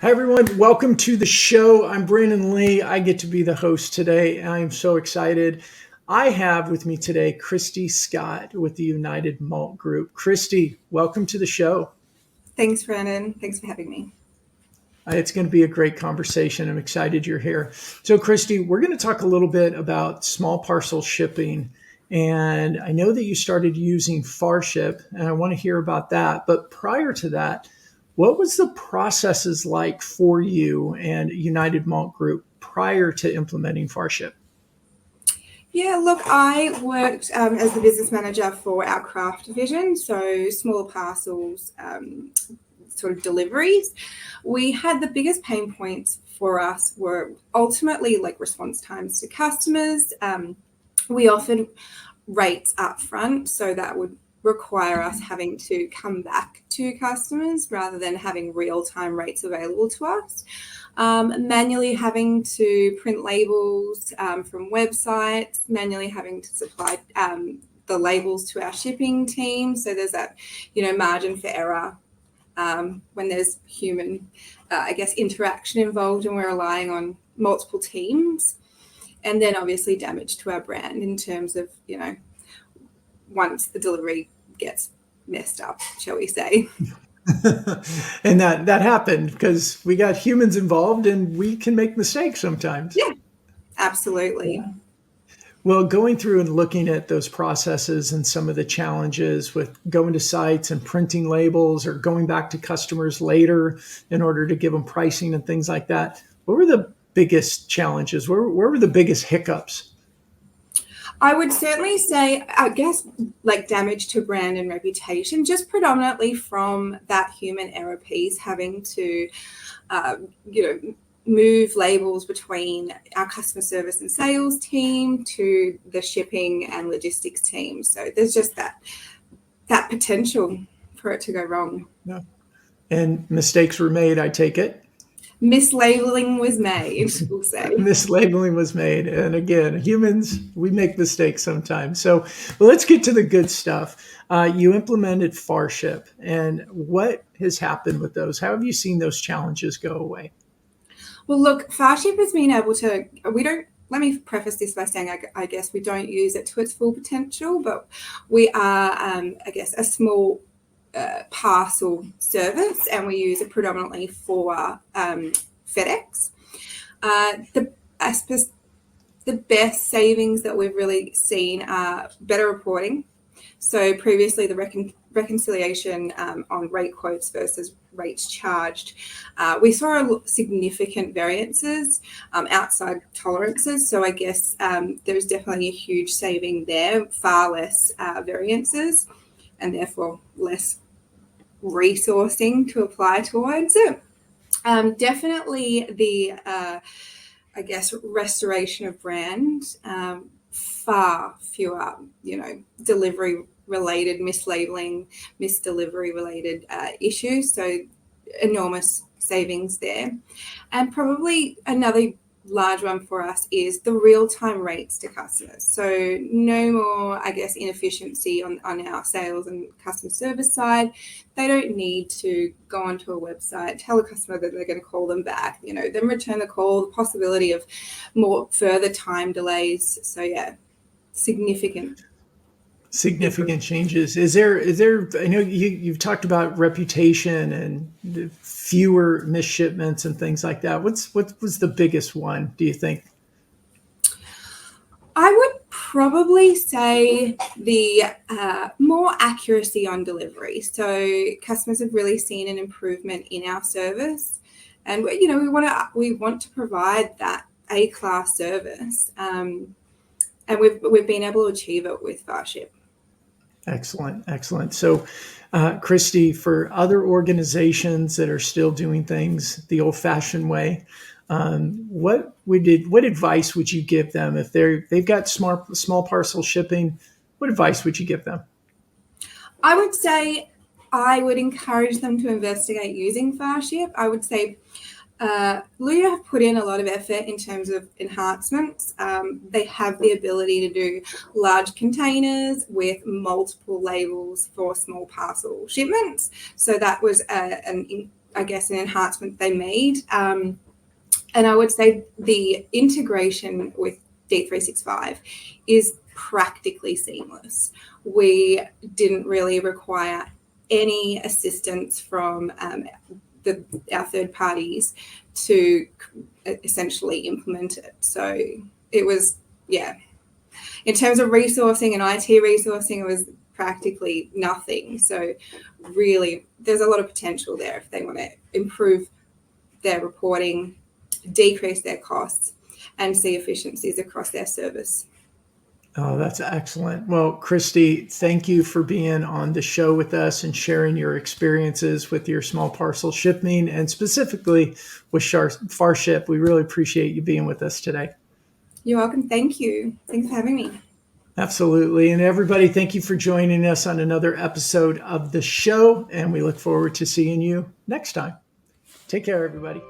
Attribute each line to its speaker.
Speaker 1: Hi, everyone. Welcome to the show. I'm Brandon Lee. I get to be the host today. I am so excited. I have with me today Christie Scott with the United Malt Group. Christie, welcome to the show.
Speaker 2: Thanks, Brandon. Thanks for having me.
Speaker 1: It's going to be a great conversation. I'm excited you're here. So, Christie, we're going to talk a little bit about small parcel shipping. And I know that you started using FarShip, and I want to hear about that. But prior to that, what was the processes like for you and United Malt Group prior to implementing FarShip?
Speaker 2: Yeah, look, I worked as the business manager for our craft division, so smaller parcels, sort of deliveries. We had the biggest pain points for us were ultimately like response times to customers. We offered rates up front, so that would require us having to come back to customers rather than having real-time rates available to us. Manually having to print labels from websites, manually having to supply the labels to our shipping team. So there's that, margin for error when there's human, interaction involved, and we're relying on multiple teams. And then obviously damage to our brand in terms of, once the delivery gets messed up, shall we say.
Speaker 1: And that happened because we got humans involved and we can make mistakes sometimes.
Speaker 2: Yeah, absolutely.
Speaker 1: Yeah. Well, going through and looking at those processes and some of the challenges with going to sites and printing labels or going back to customers later in order to give them pricing and things like that, what were the biggest challenges? Where were the biggest hiccups?
Speaker 2: I would certainly say, like damage to brand and reputation, just predominantly from that human error piece, having to, move labels between our customer service and sales team to the shipping and logistics team. So there's just that potential for it to go wrong.
Speaker 1: Yeah. And mistakes were made, I take it.
Speaker 2: Mislabeling was made, we'll say.
Speaker 1: Mislabeling was made. And again, humans, we make mistakes sometimes. So let's get to the good stuff. You implemented FarShip. And what has happened with those? How have you seen those challenges go away?
Speaker 2: Well, look, FarShip has been able to, let me preface this by saying, I guess we don't use it to its full potential, but we are, a small parcel service, and we use it predominantly for FedEx. The best savings that we've really seen are better reporting. So previously the reconciliation on rate quotes versus rates charged, we saw significant variances outside tolerances. So I guess there's definitely a huge saving there, far less variances, and therefore less resourcing to apply towards it. Definitely the, restoration of brand, far fewer, delivery related, mislabeling, misdelivery related issues. So enormous savings there. And probably another large one for us is the real-time rates to customers. So no more, inefficiency on our sales and customer service side. They don't need to go onto a website, tell a customer that they're going to call them back, then return the call, the possibility of more further time delays. So yeah, significant
Speaker 1: Changes. Is there, I know you've talked about reputation and fewer missed shipments and things like that. What was the biggest one, do you think?
Speaker 2: I would probably say the more accuracy on delivery. So customers have really seen an improvement in our service, and we want to provide that A-class service, and we've been able to achieve it with FarShip.
Speaker 1: Excellent. So, Christie, for other organizations that are still doing things the old-fashioned way, what advice would you give them if they've got small parcel shipping? What advice would you give them?
Speaker 2: I would say I would encourage them to investigate using FarShip. I would say Ludia have put in a lot of effort in terms of enhancements. They have the ability to do large containers with multiple labels for small parcel shipments. So that was an I guess, an enhancement they made. And I would say the integration with D365 is practically seamless. We didn't really require any assistance from our third parties to essentially implement it. So it was, yeah. In terms of resourcing and IT resourcing, it was practically nothing. So really, there's a lot of potential there if they want to improve their reporting, decrease their costs, and see efficiencies across their service.
Speaker 1: Oh, that's excellent. Well, Christie, thank you for being on the show with us and sharing your experiences with your small parcel shipping and specifically with FarShip. We really appreciate you being with us today.
Speaker 2: You're welcome. Thank you. Thanks for having me.
Speaker 1: Absolutely. And everybody, thank you for joining us on another episode of the show. And we look forward to seeing you next time. Take care, everybody.